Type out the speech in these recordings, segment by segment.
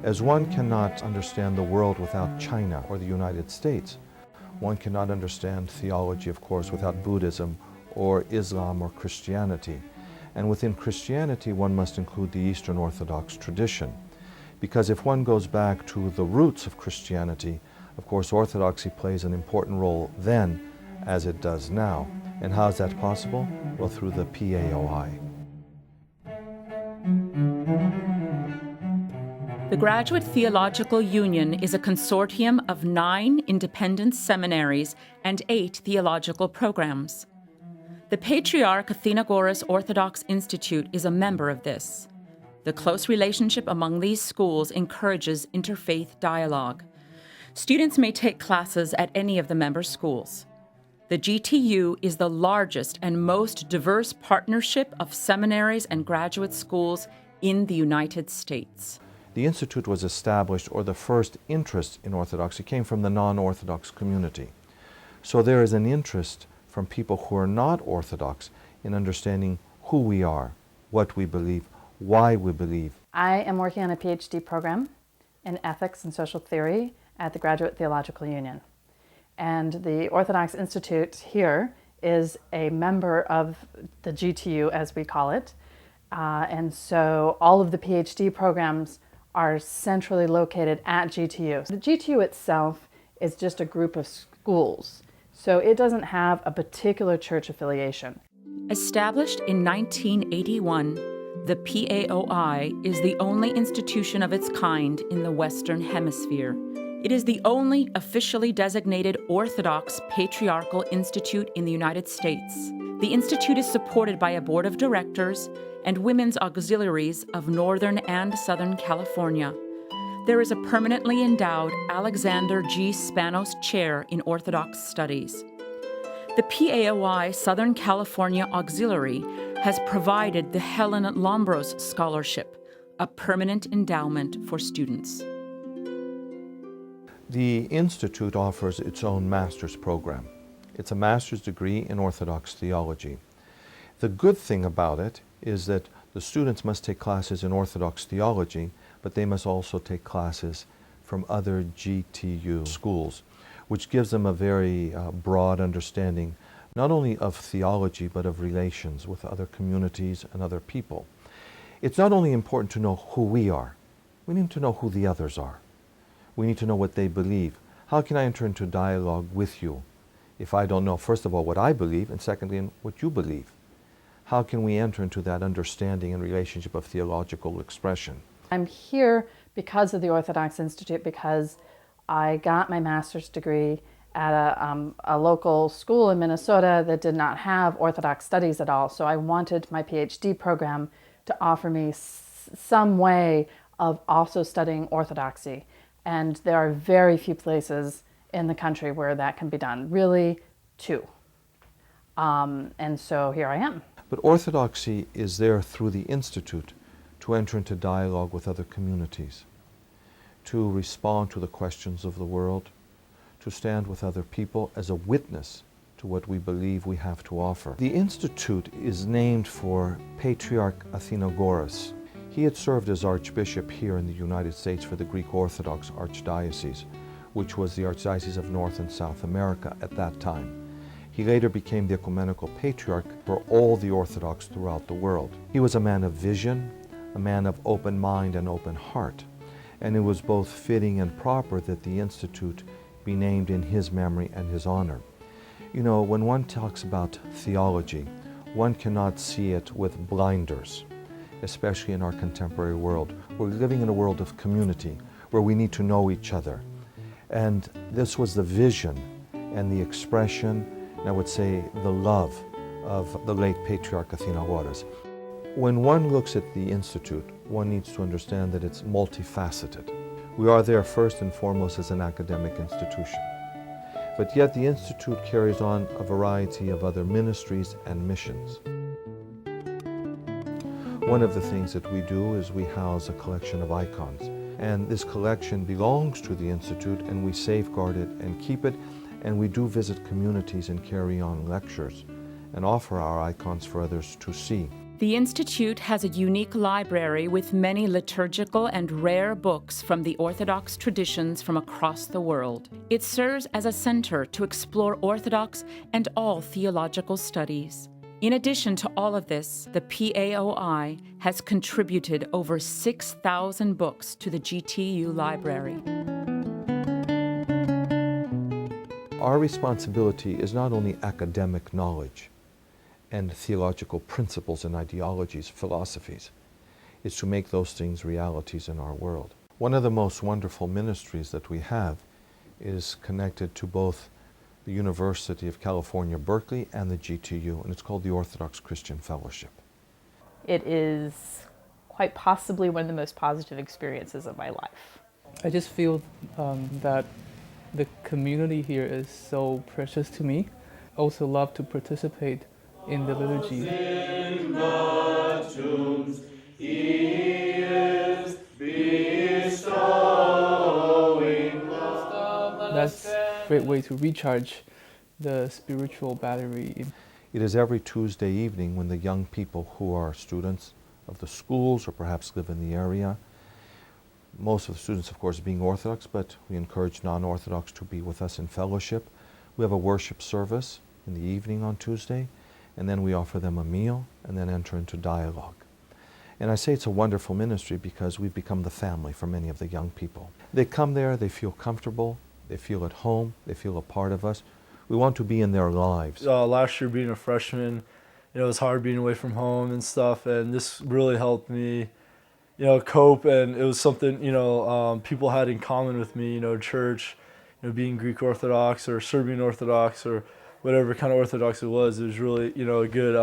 As one cannot understand the world without China or the United States, one cannot understand theology, of course, without Buddhism or Islam or Christianity. And within Christianity, one must include the Eastern Orthodox tradition. Because if one goes back to the roots of Christianity, of course, Orthodoxy plays an important role then as it does now. And how is that possible? Well, through the PAOI. The Graduate Theological Union is a consortium of 9 independent seminaries and 8 theological programs. The Patriarch Athenagoras Orthodox Institute is a member of this. The close relationship among these schools encourages interfaith dialogue. Students may take classes at any of the member schools. The GTU is the largest and most diverse partnership of seminaries and graduate schools in the United States. The Institute was established, or the first interest in Orthodoxy came from the non-Orthodox community. So there is an interest from people who are not Orthodox in understanding who we are, what we believe, why we believe. I am working on a PhD program in ethics and social theory at the Graduate Theological Union. And the Orthodox Institute here is a member of the GTU, as we call it. And so all of the PhD programs are centrally located at GTU. The GTU itself is just a group of schools, so it doesn't have a particular church affiliation. Established in 1981, the PAOI is the only institution of its kind in the Western Hemisphere. It is the only officially designated Orthodox Patriarchal Institute in the United States. The Institute is supported by a board of directors and women's auxiliaries of Northern and Southern California. There is a permanently endowed Alexander G. Spanos Chair in Orthodox Studies. The PAOI Southern California Auxiliary has provided the Helen Lombros Scholarship, a permanent endowment for students. The Institute offers its own master's program. It's a master's degree in Orthodox theology. The good thing about it is that the students must take classes in Orthodox theology, but they must also take classes from other GTU schools, which gives them a very broad understanding, not only of theology, but of relations with other communities and other people. It's not only important to know who we are, we need to know who the others are. We need to know what they believe. How can I enter into dialogue with you if I don't know, first of all, what I believe, and secondly, what you believe? How can we enter into that understanding and relationship of theological expression? I'm here because of the Orthodox Institute, because I got my master's degree at a local school in Minnesota that did not have Orthodox studies at all. So I wanted my PhD program to offer me some way of also studying Orthodoxy. And there are very few places in the country where that can be done, really 2. And so here I am. But Orthodoxy is there through the Institute to enter into dialogue with other communities, to respond to the questions of the world, to stand with other people as a witness to what we believe we have to offer. The Institute is named for Patriarch Athenagoras. He had served as Archbishop here in the United States for the Greek Orthodox Archdiocese, which was the Archdiocese of North and South America at that time. He later became the ecumenical patriarch for all the Orthodox throughout the world. He was a man of vision, a man of open mind and open heart, and it was both fitting and proper that the Institute be named in his memory and his honor. You know, when one talks about theology, one cannot see it with blinders, especially in our contemporary world. We're living in a world of community where we need to know each other. And this was the vision and the expression, and I would say the love of the late Patriarch Athenagoras. When one looks at the Institute, one needs to understand that it's multifaceted. We are there first and foremost as an academic institution. But yet the Institute carries on a variety of other ministries and missions. One of the things that we do is we house a collection of icons. And this collection belongs to the Institute, and we safeguard it and keep it. And we do visit communities and carry on lectures and offer our icons for others to see. The Institute has a unique library with many liturgical and rare books from the Orthodox traditions from across the world. It serves as a center to explore Orthodox and all theological studies. In addition to all of this, the PAOI has contributed over 6,000 books to the GTU library. Our responsibility is not only academic knowledge and theological principles and ideologies, philosophies. It's to make those things realities in our world. One of the most wonderful ministries that we have is connected to both the University of California, Berkeley, and the GTU, and it's called the Orthodox Christian Fellowship. It is quite possibly one of the most positive experiences of my life. I just feel that the community here is so precious to me. I also love to participate in the liturgy. That's a great way to recharge the spiritual battery. It is every Tuesday evening when the young people who are students of the schools or perhaps live in the area, most of the students, of course, being Orthodox, but we encourage non-Orthodox to be with us in fellowship. We have a worship service in the evening on Tuesday, and then we offer them a meal and then enter into dialogue. And I say it's a wonderful ministry because we've become the family for many of the young people. They come there, they feel comfortable, they feel at home, they feel a part of us. We want to be in their lives. Last year being a freshman, it was hard being away from home and stuff, and this really helped me, cope, and it was something, people had in common with me, church, being Greek Orthodox or Serbian Orthodox or whatever kind of Orthodox it was really, a good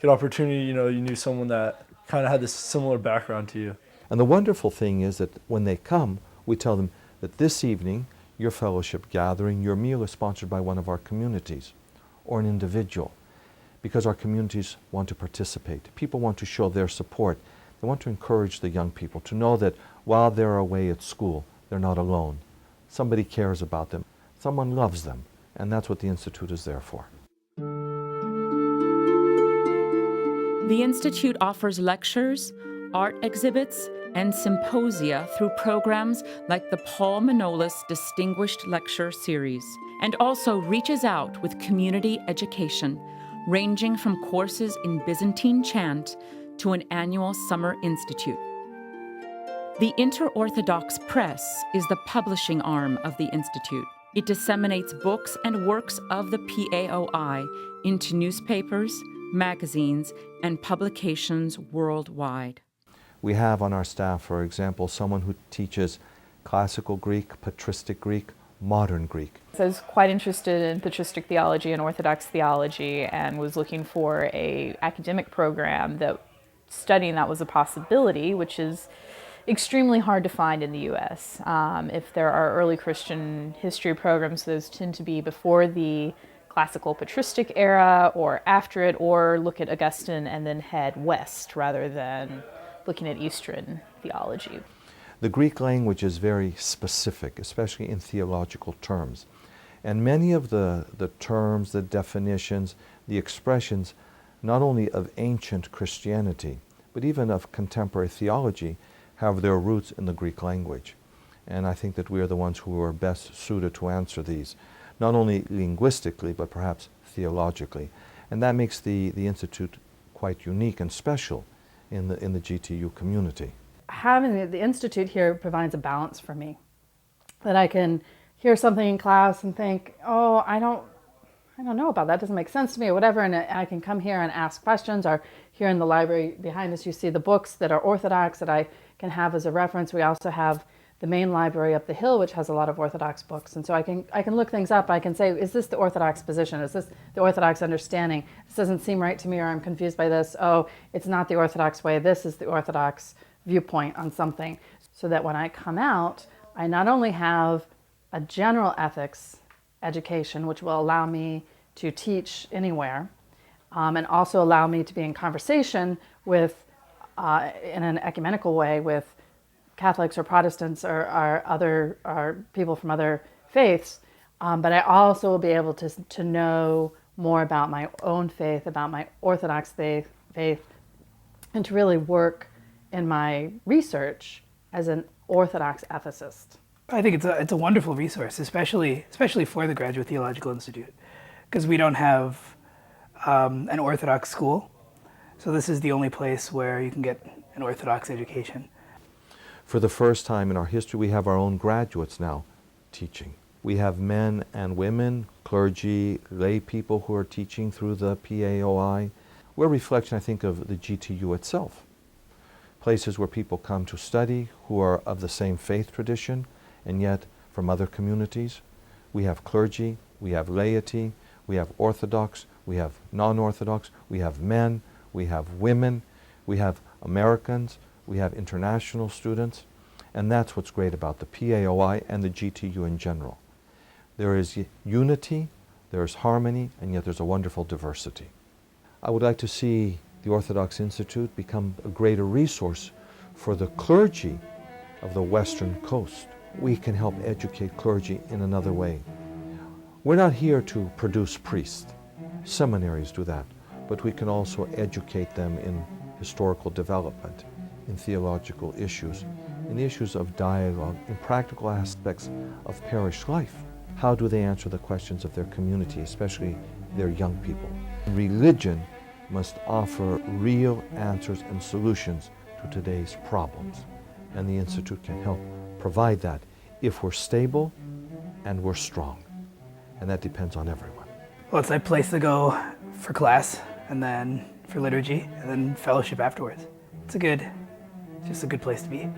opportunity. You knew someone that kind of had this similar background to you. And the wonderful thing is that when they come, we tell them that this evening, your fellowship gathering, your meal is sponsored by one of our communities or an individual, because our communities want to participate. People want to show their support. They want to encourage the young people to know that while they're away at school, they're not alone. Somebody cares about them. Someone loves them. And that's what the Institute is there for. The Institute offers lectures, art exhibits, and symposia through programs like the Paul Manolis Distinguished Lecture Series, and also reaches out with community education, ranging from courses in Byzantine chant to an annual summer institute. The Inter-Orthodox Press is the publishing arm of the Institute. It disseminates books and works of the PAOI into newspapers, magazines, and publications worldwide. We have on our staff, for example, someone who teaches classical Greek, patristic Greek, modern Greek. So I was quite interested in patristic theology and Orthodox theology and was looking for an academic program that studying that was a possibility, which is extremely hard to find in the U.S. If there are early Christian history programs, those tend to be before the classical patristic era or after it, or look at Augustine and then head west rather than looking at Eastern theology. The Greek language is very specific, especially in theological terms. And many of the terms, the definitions, the expressions, not only of ancient Christianity, but even of contemporary theology, have their roots in the Greek language. And I think that we are the ones who are best suited to answer these, not only linguistically, but perhaps theologically. And that makes the Institute quite unique and special in the GTU community. Having the Institute here provides a balance for me, that I can hear something in class and think, oh, I don't know about that, doesn't make sense to me or whatever, and I can come here and ask questions. Or here in the library behind us, you see the books that are Orthodox that I can have as a reference. We also have the main library up the hill, which has a lot of Orthodox books, and so I can look things up. I can say, is this the Orthodox position? Is this the Orthodox understanding? This doesn't seem right to me, or I'm confused by this. Oh, it's not the Orthodox way. This is the Orthodox viewpoint on something. So that when I come out, I not only have a general ethics education, which will allow me to teach anywhere, and also allow me to be in conversation with, in an ecumenical way, with Catholics or Protestants or people from other faiths, but I also will be able to know more about my own faith, about my Orthodox faith, and to really work in my research as an Orthodox ethicist. I think it's a wonderful resource, especially for the Graduate Theological Institute, because we don't have an Orthodox school. So this is the only place where you can get an Orthodox education. For the first time in our history, we have our own graduates now teaching. We have men and women, clergy, lay people who are teaching through the PAOI. We're a reflection, I think, of the GTU itself. Places where people come to study who are of the same faith tradition and yet from other communities. We have clergy, we have laity, we have Orthodox, we have non-Orthodox, we have men, we have women, we have Americans, we have international students, and that's what's great about the PAOI and the GTU in general. There is unity, there is harmony, and yet there's a wonderful diversity. I would like to see the Orthodox Institute become a greater resource for the clergy of the Western Coast. We can help educate clergy in another way. We're not here to produce priests. Seminaries do that, but we can also educate them in historical development, in theological issues, in issues of dialogue, in practical aspects of parish life. How do they answer the questions of their community, especially their young people? Religion must offer real answers and solutions to today's problems, and the Institute can help provide that if we're stable and we're strong, and that depends on everyone. Well, it's a place to go for class, and then for liturgy, and then fellowship afterwards. It's just a good place to be.